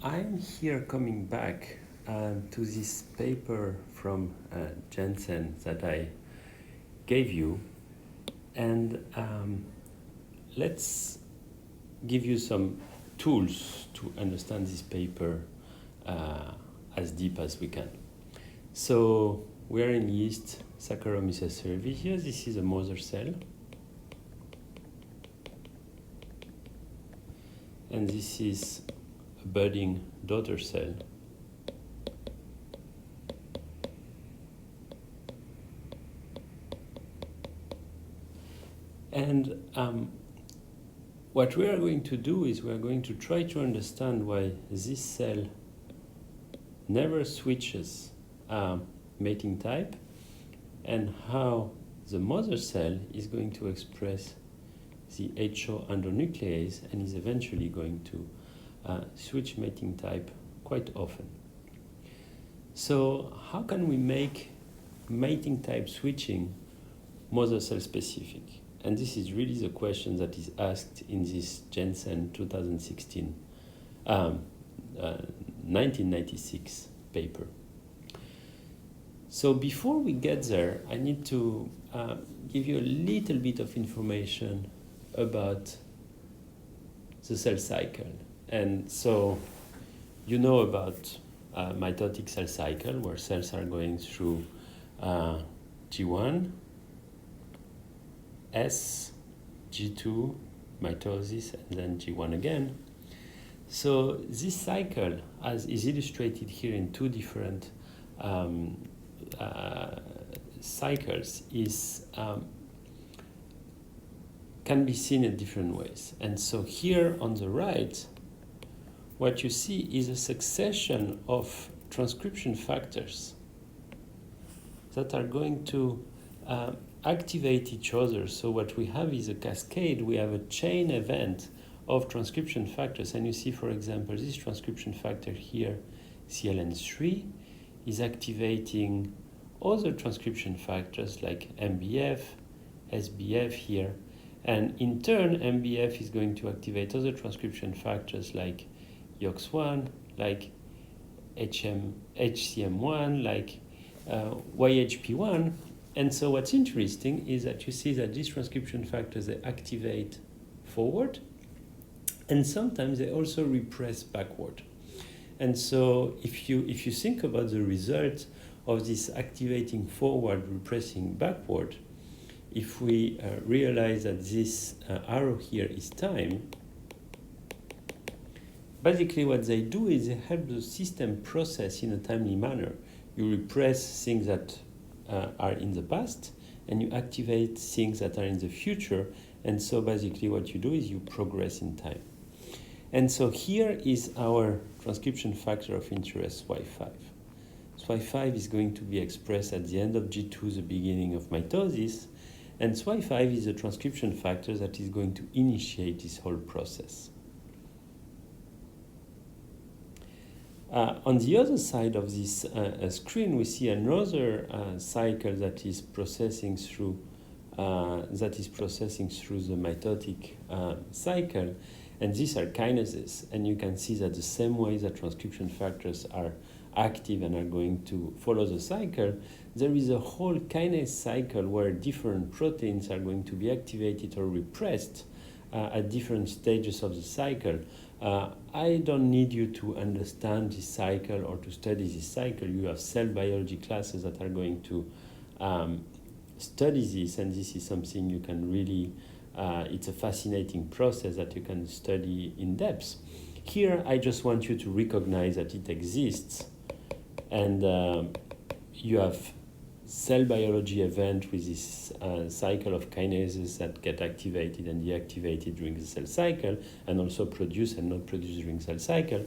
I'm here coming back to this paper from Jensen that I gave you, and let's give you some tools to understand this paper as deep as we can. So we're in yeast Saccharomyces cerevisiae. This is a mother cell. And this is a budding daughter cell. And what we are going to do is we are going to try to understand why this cell never switches mating type, and how the mother cell is going to express the HO endonuclease and is eventually going to switch mating type quite often. So how can we make mating type switching mother cell specific? And this is really the question that is asked in this Jensen 2016, 1996 paper. So before we get there, I need to give you a little bit of information about the cell cycle. And so you know about mitotic cell cycle, where cells are going through G1, S, G2, mitosis, and then G1 again. So this cycle, as is illustrated here in two different cycles, can be seen in different ways. And so here on the right, what you see is a succession of transcription factors that are going to activate each other. So what we have is a cascade. We have a chain event of transcription factors. And you see, for example, this transcription factor here, CLN3, is activating other transcription factors like MBF, SBF here. And in turn, MBF is going to activate other transcription factors like YOX1, like HCM1, like YHP1. And so what's interesting is that you see that these transcription factors, they activate forward, and sometimes they also repress backward. And so if you think about the result of this activating forward, repressing backward, if we realize that this arrow here is time, basically what they do is they help the system process in a timely manner. You repress things that are in the past, and you activate things that are in the future. And so basically what you do is you progress in time. And so here is our transcription factor of interest, Y5. So Y5 is going to be expressed at the end of G2, the beginning of mitosis, and Y5 is a transcription factor that is going to initiate this whole process. On the other side of this screen, we see another cycle that is processing through the mitotic cycle, and these are kinases. And you can see that the same way that transcription factors are active and are going to follow the cycle, there is a whole kinase cycle where different proteins are going to be activated or repressed at different stages of the cycle. I don't need you to understand this cycle or to study this cycle. You have cell biology classes that are going to study this, and this is something you can really, it's a fascinating process that you can study in depth. Here, I just want you to recognize that it exists, and you have cell biology event with this cycle of kinases that get activated and deactivated during the cell cycle, and also produce and not produce during cell cycle,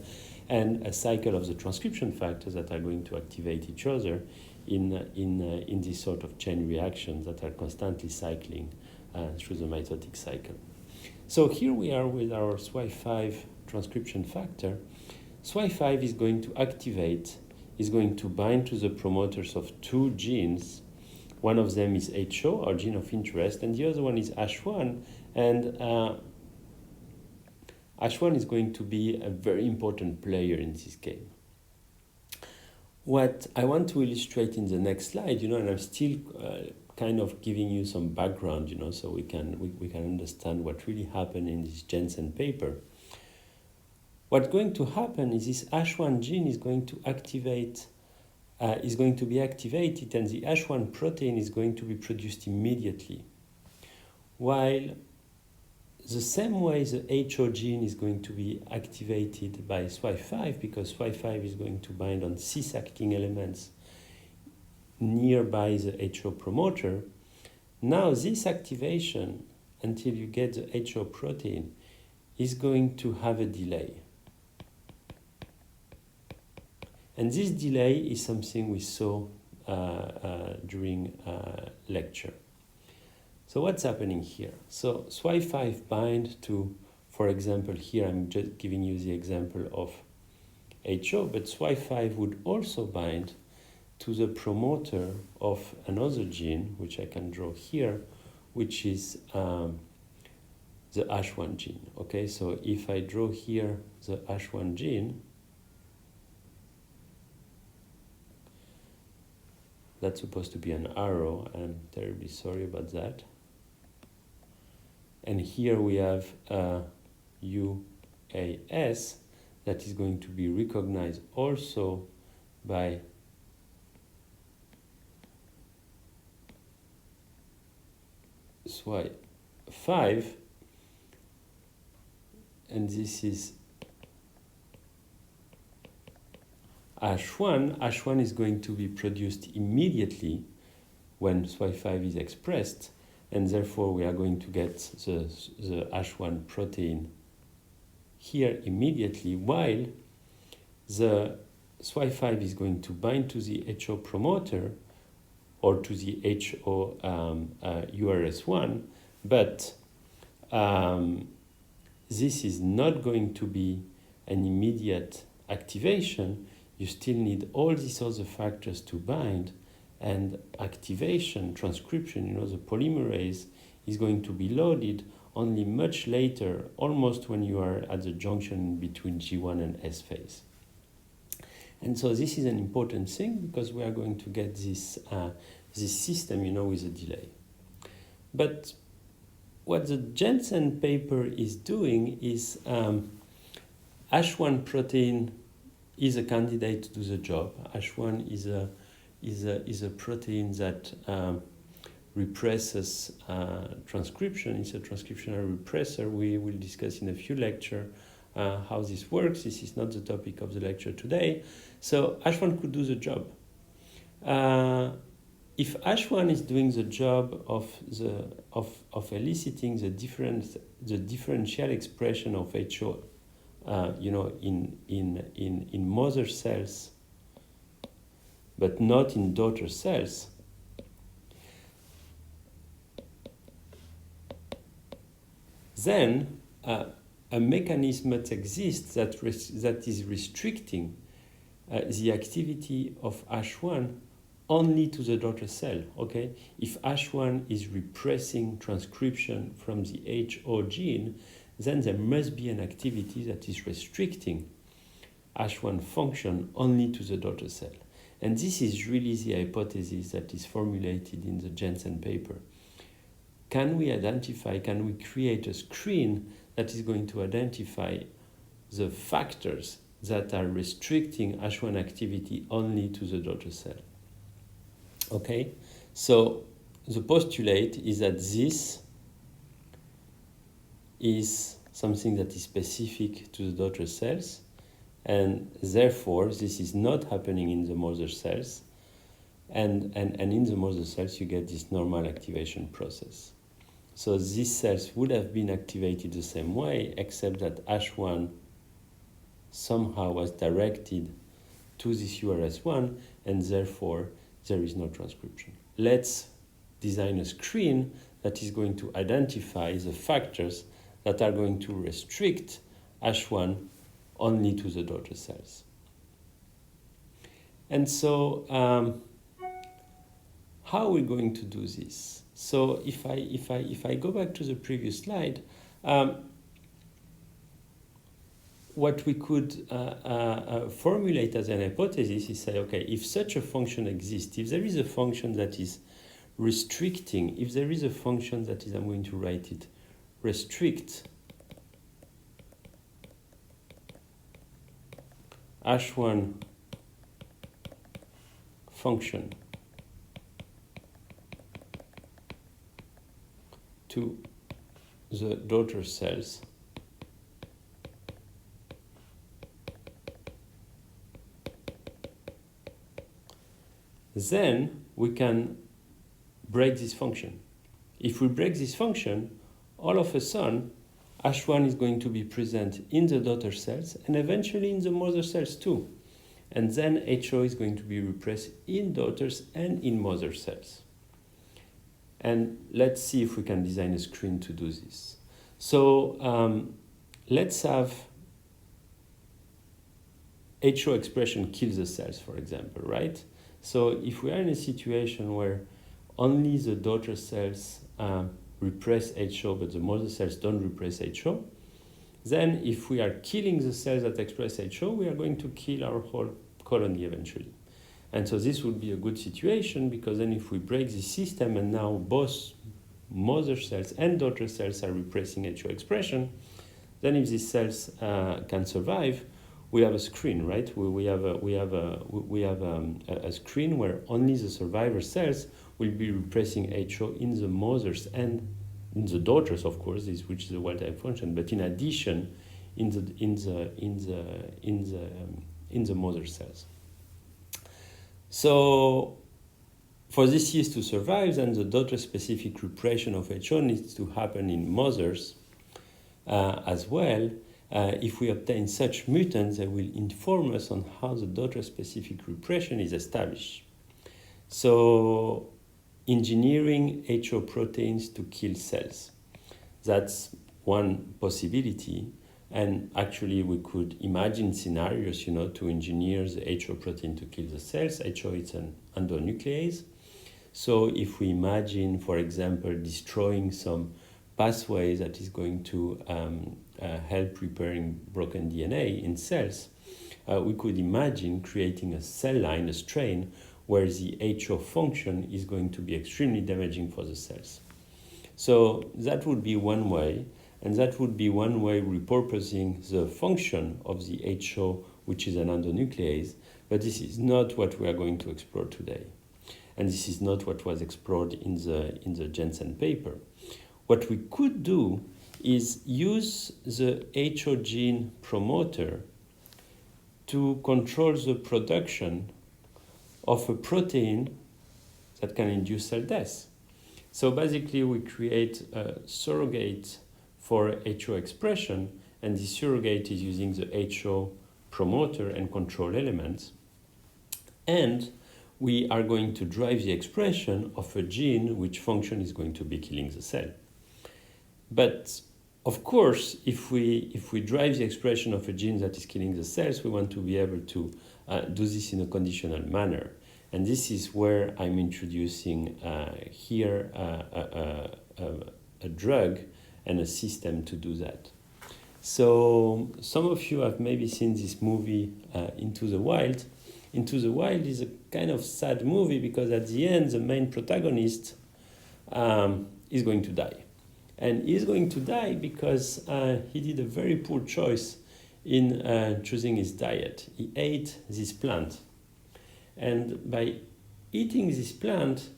and a cycle of the transcription factors that are going to activate each other in this sort of chain reactions that are constantly cycling through the mitotic cycle. So here we are with our SY5 transcription factor. SY5 is going to activate, is going to bind to the promoters of two genes. One of them is HO, or gene of interest, and the other one is ASH1. And ASH1 is going to be a very important player in this game. What I want to illustrate in the next slide, and I'm still kind of giving you some background, so we can understand what really happened in this Jensen paper. What's going to happen is this ASH1 gene is going to be activated, and the ASH1 protein is going to be produced immediately. While the same way the HO gene is going to be activated by SWI5, because SWI5 is going to bind on cis-acting elements nearby the HO promoter. Now this activation, until you get the HO protein, is going to have a delay. And this delay is something we saw during lecture. So what's happening here? So SWI5 bind to, for example, here I'm just giving you the example of HO, but SWI5 would also bind to the promoter of another gene, which I can draw here, which is the ASH1 gene. Okay, so if I draw here the ASH1 gene, that's supposed to be an arrow. I'm terribly sorry about that. And here we have UAS that is going to be recognized also by SWI5, and this is ASH1. ASH1 is going to be produced immediately when SWI5 is expressed, and therefore we are going to get the ASH1 protein here immediately, while the SWI5 is going to bind to the HO promoter or to the HO URS1, but this is not going to be an immediate activation. You still need all these other factors to bind, and activation, transcription, the polymerase is going to be loaded only much later, almost when you are at the junction between G1 and S phase. And so this is an important thing because we are going to get this system, with a delay. But what the Jensen paper is doing is ASH1 protein is a candidate to do the job. ASH1 is a protein that represses transcription. It's a transcriptional repressor. We will discuss in a few lectures how this works. This is not the topic of the lecture today. So ASH1 could do the job. If ASH1 is doing the job of eliciting the differential expression of HO, in mother cells, but not in daughter cells, then a mechanism that exists that is restricting the activity of ASH1 only to the daughter cell. Okay, if ASH1 is repressing transcription from the HO gene, then there must be an activity that is restricting ASH1 function only to the daughter cell. And this is really the hypothesis that is formulated in the Jensen paper. Can we create a screen that is going to identify the factors that are restricting ASH1 activity only to the daughter cell? Okay, so the postulate is that this is something that is specific to the daughter cells, and therefore this is not happening in the mother cells, and in the mother cells you get this normal activation process. So these cells would have been activated the same way, except that ASH1 somehow was directed to this URS1, and therefore there is no transcription. Let's design a screen that is going to identify the factors that are going to restrict ASH1 only to the daughter cells. And so how are we going to do this? So if I go back to the previous slide, what we could formulate as an hypothesis is say, okay, if such a function exists, if there is a function that is restricting, if there is a function that is, I'm going to write it, restrict H1 function to the daughter cells, then we can break this function. If we break this function, all of a sudden, H1 is going to be present in the daughter cells and eventually in the mother cells too. And then HO is going to be repressed in daughters and in mother cells. And let's see if we can design a screen to do this. So let's have HO expression kill the cells, for example, right? So if we are in a situation where only the daughter cells repress HO, but the mother cells don't repress HO, then if we are killing the cells that express HO, we are going to kill our whole colony eventually. And so this would be a good situation, because then if we break the system and now both mother cells and daughter cells are repressing HO expression, then if these cells can survive, we have a screen, right? We have a screen where only the survivor cells will be repressing HO in the mothers and in the daughters, of course, which is a wild-type function. But in addition, in the mother cells. So for this yeast to survive, then the daughter-specific repression of HO needs to happen in mothers as well. If we obtain such mutants, they will inform us on how the daughter-specific repression is established. So engineering HO proteins to kill cells. That's one possibility. And actually, we could imagine scenarios, to engineer the HO protein to kill the cells. HO is an endonuclease. So if we imagine, for example, destroying some pathway that is going to help repairing broken DNA in cells, we could imagine creating a cell line, a strain, where the HO function is going to be extremely damaging for the cells. So that would be one way. And that would be one way repurposing the function of the HO, which is an endonuclease, but this is not what we are going to explore today. And this is not what was explored in the Jensen paper. What we could do is use the HO gene promoter to control the production of a protein that can induce cell death. So basically, we create a surrogate for HO expression, and the surrogate is using the HO promoter and control elements. And we are going to drive the expression of a gene which function is going to be killing the cell. But of course, if we drive the expression of a gene that is killing the cells, we want to be able to do this in a conditional manner. And this is where I'm introducing here a drug and a system to do that. So some of you have maybe seen this movie, Into the Wild. Into the Wild is a kind of sad movie because at the end, the main protagonist is going to die. And he's going to die because he did a very poor choice in choosing his diet. He ate this plant. And by eating this plant,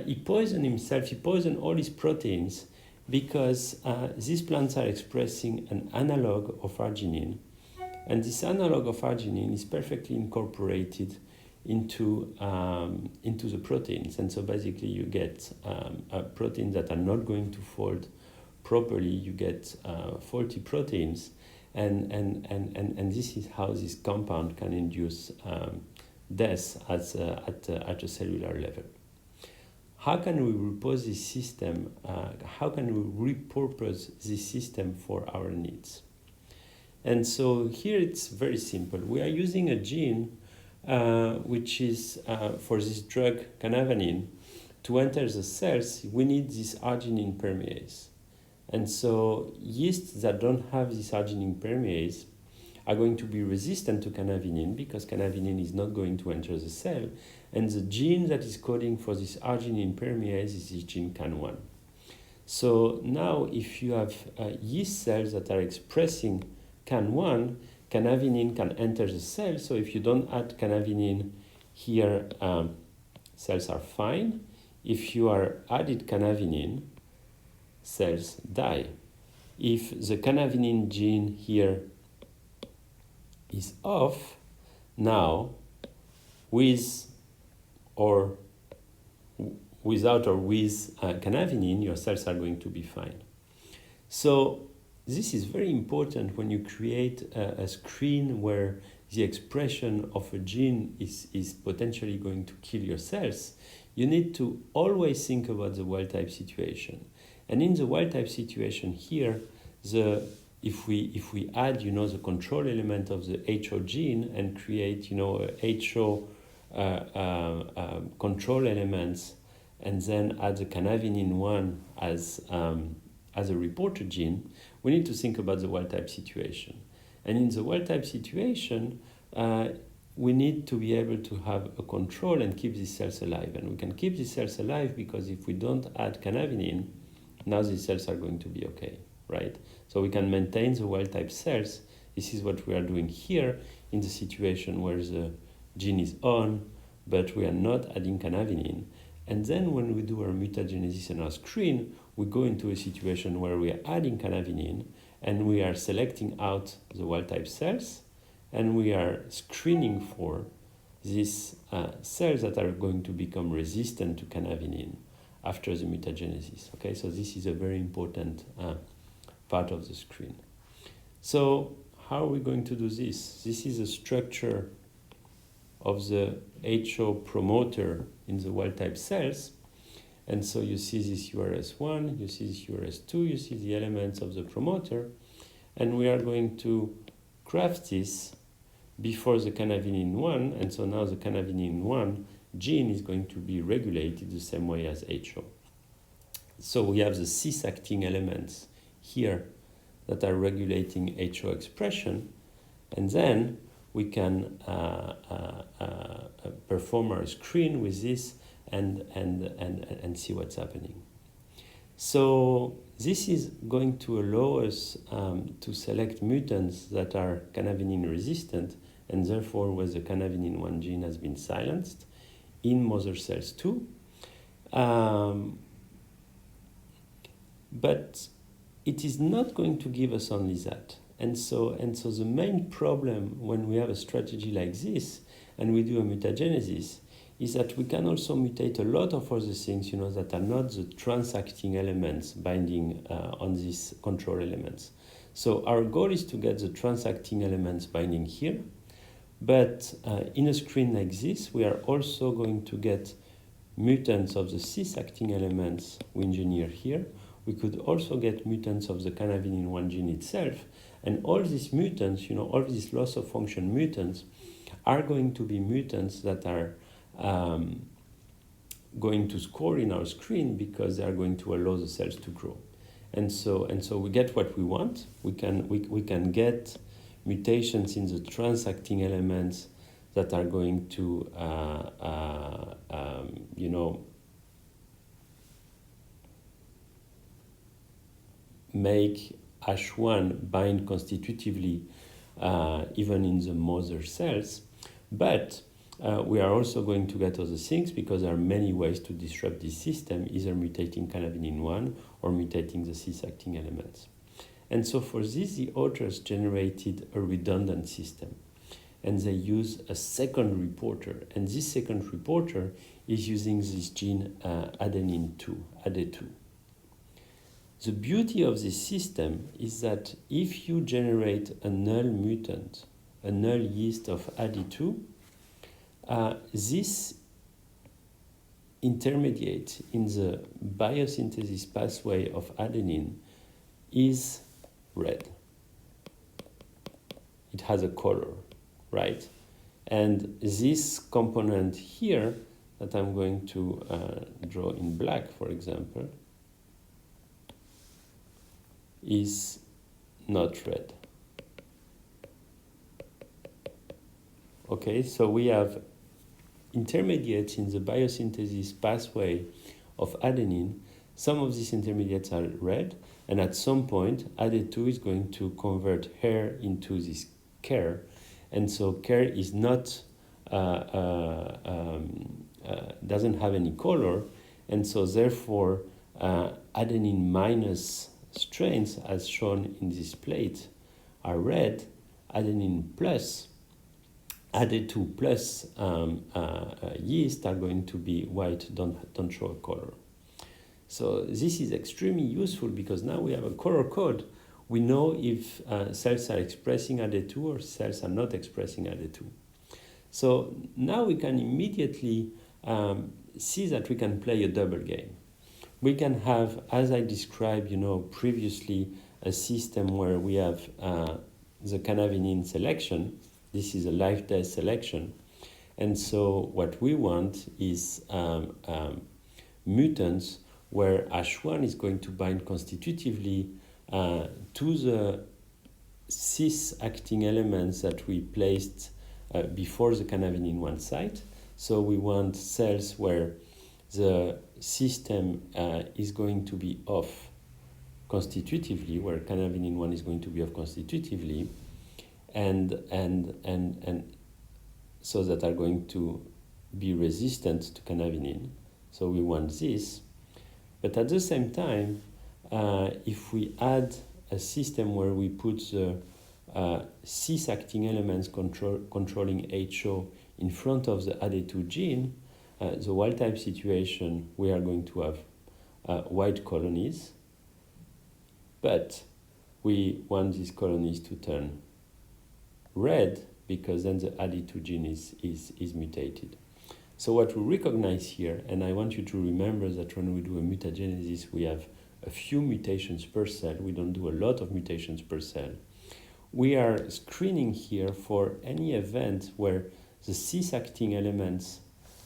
he poisoned himself, he poisoned all his proteins, because these plants are expressing an analog of arginine. And this analog of arginine is perfectly incorporated into the proteins. And so basically you get proteins that are not going to fold properly. You get faulty proteins. And this is how this compound can induce death at a cellular level. How can we repose this system? How can we repurpose this system for our needs? And so here it's very simple. We are using a gene which is for this drug canavanine. To enter the cells, we need this arginine permease. And so yeasts that don't have this arginine permease are going to be resistant to canavinine because canavinine is not going to enter the cell, and the gene that is coding for this arginine permease is this gene CAN1. So now if you have yeast cells that are expressing CAN1, canavinine can enter the cell. So if you don't add canavinine here, cells are fine. If you are added canavinine, cells die. If the canavinine gene here is off, now with or without or with canavinine, your cells are going to be fine. So this is very important when you create a screen where the expression of a gene is potentially going to kill your cells. You need to always think about the wild-type situation. And in the wild-type situation here, if we add, the control element of the HO gene and create, a HO control elements, and then add the canavinine 1 as a reporter gene, we need to think about the wild-type situation. And in the wild-type situation, we need to be able to have a control and keep these cells alive. And we can keep these cells alive because if we don't add canavinine, now these cells are going to be okay, right? So we can maintain the wild-type cells. This is what we are doing here in the situation where the gene is on, but we are not adding canavinine. And then when we do our mutagenesis in our screen, we go into a situation where we are adding canavinine and we are selecting out the wild-type cells, and we are screening for these cells that are going to become resistant to canavinine after the mutagenesis. Okay, so this is a very important part of the screen. So how are we going to do this? This is a structure of the HO promoter in the wild-type cells. And so you see this URS1, you see this URS2, you see the elements of the promoter, and we are going to craft this before the canavinine 1, and so now the canavinine 1 gene is going to be regulated the same way as HO. So we have the cis-acting elements here that are regulating HO expression, and then we can perform our screen with this and see what's happening. So this is going to allow us to select mutants that are canavinine resistant, and therefore where the canavinine 1 gene has been silenced in mother cells too. But it is not going to give us only that. And so the main problem when we have a strategy like this and we do a mutagenesis is that we can also mutate a lot of other things, that are not the transacting elements binding on these control elements. So our goal is to get the transacting elements binding here, but in a screen like this, we are also going to get mutants of the cis-acting elements we engineer here. We could also get mutants of the canavinine 1 gene itself, and all these mutants, all these loss of function mutants are going to be mutants that are going to score in our screen because they are going to allow the cells to grow. And so we get what we want. We can get mutations in the transacting elements that are going to make H1 bind constitutively even in the mother cells, but we are also going to get other things because there are many ways to disrupt this system, either mutating canavinine 1 or mutating the cis-acting elements. And so for this, the authors generated a redundant system, and they use a second reporter, and this second reporter is using this gene adenine 2, ADE2. The beauty of this system is that if you generate a null mutant, a null yeast of ADE2, this intermediate in the biosynthesis pathway of adenine is red. It has a color, right? And this component here that I'm going to draw in black, for example, is not red. Okay, so we have intermediates in the biosynthesis pathway of adenine. Some of these intermediates are red, and at some point, ADE2 is going to convert hair into this KER, and so KER is not doesn't have any color, and so therefore adenine minus strains, as shown in this plate, are red. Adenine plus, ADE2 plus yeast are going to be white, don't show a color. So this is extremely useful because now we have a color code. We know if cells are expressing ADE2 or cells are not expressing ADE2. So now we can immediately see that we can play a double game. We can have, as I described, previously, a system where we have the canavinine selection. This is a life-death selection. And so what we want is mutants where H1 is going to bind constitutively to the cis-acting elements that we placed before the canavinine 1 site. So we want cells where the system is going to be off constitutively, where canavinine 1 is going to be off constitutively, and so that are going to be resistant to canavinine. So we want this. But at the same time, if we add a system where we put the cis-acting elements controlling HO in front of the ADE2 gene, the wild-type situation, we are going to have white colonies, but we want these colonies to turn red because then the ADE2 gene is mutated. So what we recognize here, and I want you to remember that when we do a mutagenesis, we have a few mutations per cell. We don't do a lot of mutations per cell. We are screening here for any event where the cis-acting elements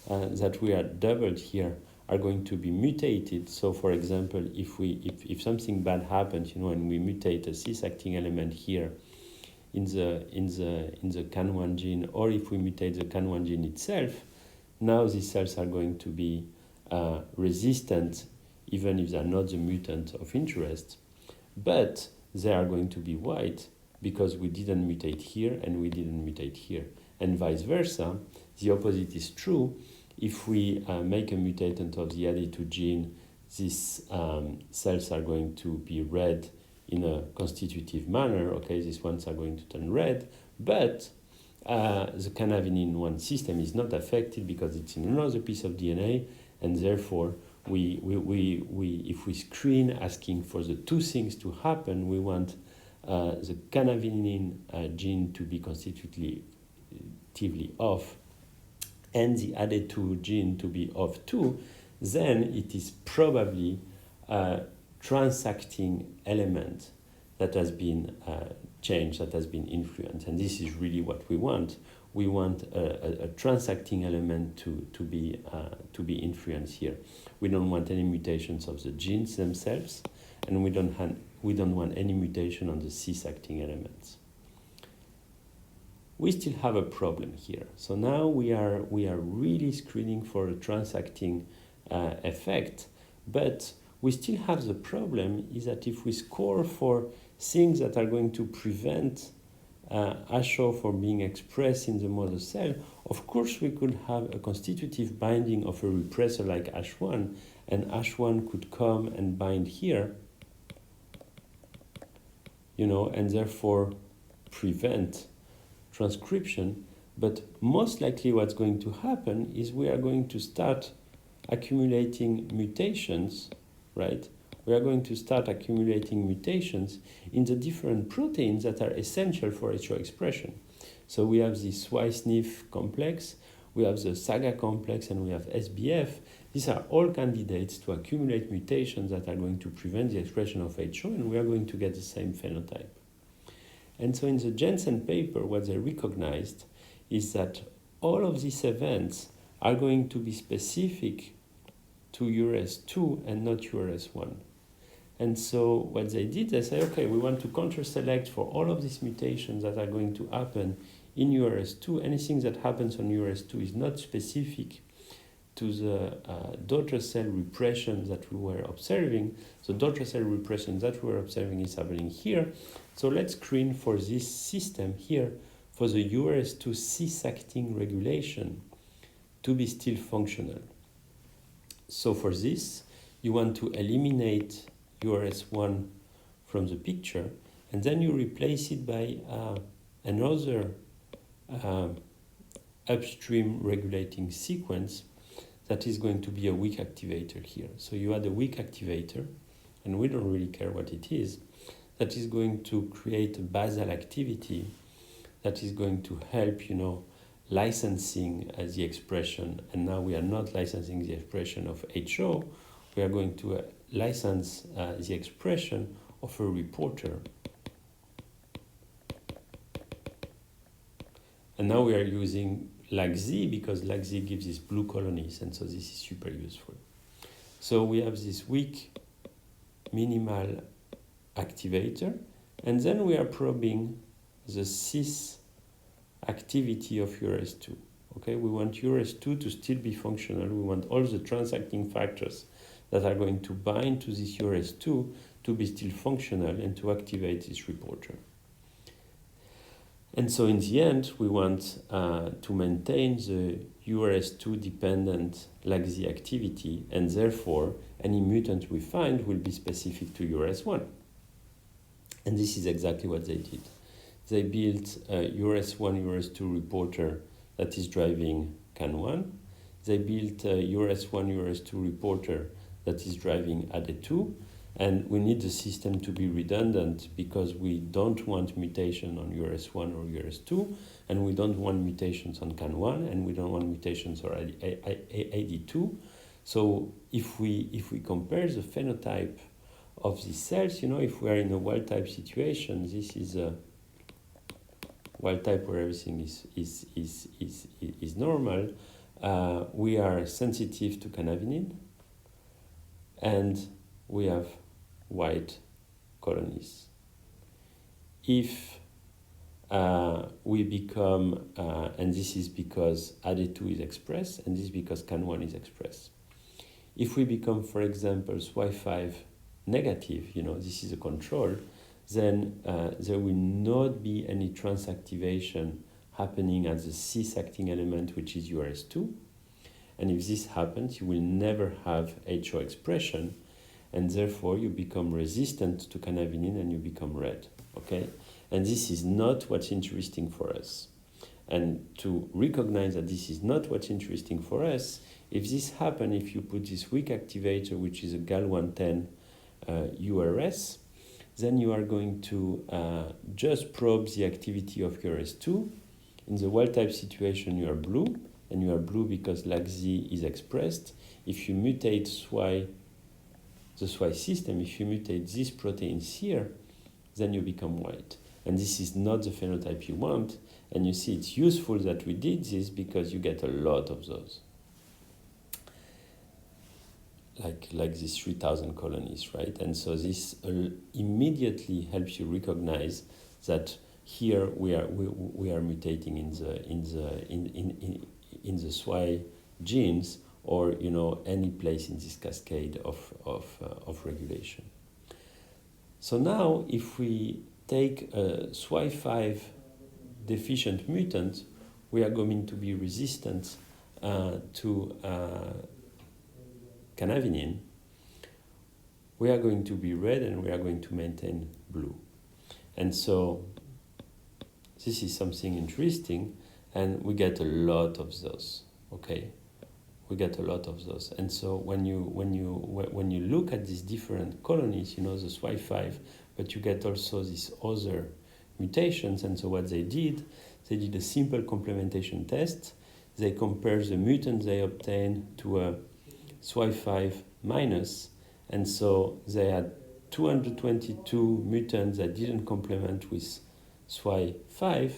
that we are doubled here are going to be mutated. So, for example, if something bad happens, and we mutate a cis-acting element here in the CAN1 gene, or if we mutate the CAN1 gene itself, now these cells are going to be resistant, even if they're not the mutant of interest, but they are going to be white because we didn't mutate here and we didn't mutate here. And vice versa, the opposite is true. If we make a mutant of the ADE2 gene, these cells are going to be red in a constitutive manner. Okay, these ones are going to turn red, but the canavinine 1 system is not affected because it's in another piece of DNA, and therefore we if we screen asking for the two things to happen, we want the canavinine gene to be constitutively off and the ADE2 gene to be off too, then it is probably a transacting element that has been changed, that has been influenced. And this is really what we want. We want a transacting element to be influenced here. We don't want any mutations of the genes themselves, and we don't want any mutation on the cis-acting elements. We still have a problem here. So now we are really screening for a transacting effect, but we still have the problem is that if we score for things that are going to prevent HO from being expressed in the mother cell, of course we could have a constitutive binding of a repressor like H1, and H1 could come and bind here, and therefore prevent transcription. But most likely what's going to happen is we are going to start accumulating mutations, right? We are going to start accumulating mutations in the different proteins that are essential for HO expression. So we have the SWI/SNF complex, we have the SAGA complex, and we have SBF. These are all candidates to accumulate mutations that are going to prevent the expression of HO, and we are going to get the same phenotype. And so in the Jensen paper, what they recognized is that all of these events are going to be specific to URS2 and not URS1. And so what they did, they said, okay, we want to counter-select for all of these mutations that are going to happen in URS2, anything that happens on URS2 is not specific to the daughter cell repression that we were observing. So daughter cell repression that we were observing is happening here. So let's screen for this system here for the URS2 cis-acting regulation to be still functional. So for this, you want to eliminate URS1 from the picture, and then you replace it by another upstream regulating sequence that is going to be a weak activator here. So you add a weak activator, and we don't really care what it is, that is going to create a basal activity that is going to help, licensing as the expression. And now we are not licensing the expression of HO, we are going to license the expression of a reporter. And now we are using LAC-Z because LAC-Z gives these blue colonies, and so this is super useful. So we have this weak minimal activator, and then we are probing the cis activity of URS2. Okay, we want URS2 to still be functional. We want all the transacting factors that are going to bind to this URS2 to be still functional and to activate this reporter. And so in the end, we want to maintain the URS2 dependent LAC-Z activity, and therefore any mutant we find will be specific to URS1. And this is exactly what they did. They built a URS1, URS2 reporter that is driving CAN1. They built a URS1, URS2 reporter that is driving ADE2. And we need the system to be redundant because we don't want mutation on URS1 or URS2, and we don't want mutations on CAN1, and we don't want mutations on AD2. So if we compare the phenotype of these cells, if we are in a wild type situation, this is a wild type where everything is normal. We are sensitive to cannabinoid, and we have white colonies. If we become, and this is because ADE2 is expressed, and this is because CAN1 is expressed. If we become, for example, SY5 negative, this is a control, then there will not be any transactivation happening at the cis-acting element, which is URS2. And if this happens, you will never have HO expression, and therefore you become resistant to cannabinoid and you become red, okay? And this is not what's interesting for us. And to recognize that this is not what's interesting for us, if this happens, if you put this weak activator, which is a GAL110 URS, then you are going to just probe the activity of URS2. In the wild type situation, you are blue, and you are blue because LAC-Z is expressed. If you mutate the SWI system, if you mutate these proteins here, then you become white. And this is not the phenotype you want. And you see it's useful that we did this because you get a lot of those. Like these 3,000 colonies, right? And so this immediately helps you recognize that here we are mutating in the SWI genes, or any place in this cascade of regulation. So now, if we take a SWI5 deficient mutant, we are going to be resistant to cannabinoid. We are going to be red, and we are going to maintain blue. And so this is something interesting, and we get a lot of those. Okay. We get a lot of those, and so when you look at these different colonies, the SWI5, but you get also these other mutations. And so what they did a simple complementation test. They compare the mutant they obtained to a SWI5 minus, and so they had 222 mutants that didn't complement with SWI5,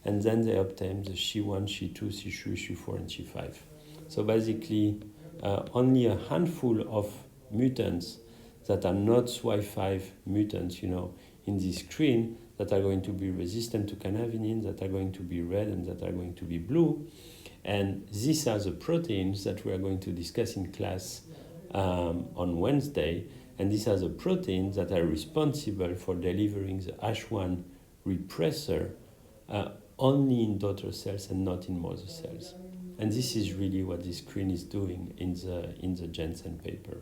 and then they obtained the SHE1, SHE2, SHE3, SHE4, and SHE5. So basically, only a handful of mutants that are not SWI5 mutants, in this screen that are going to be resistant to cannabinoids, that are going to be red and that are going to be blue. And these are the proteins that we are going to discuss in class on Wednesday. And these are the proteins that are responsible for delivering the H1 repressor only in daughter cells and not in mother cells. And this is really what this screen is doing in the Jensen paper.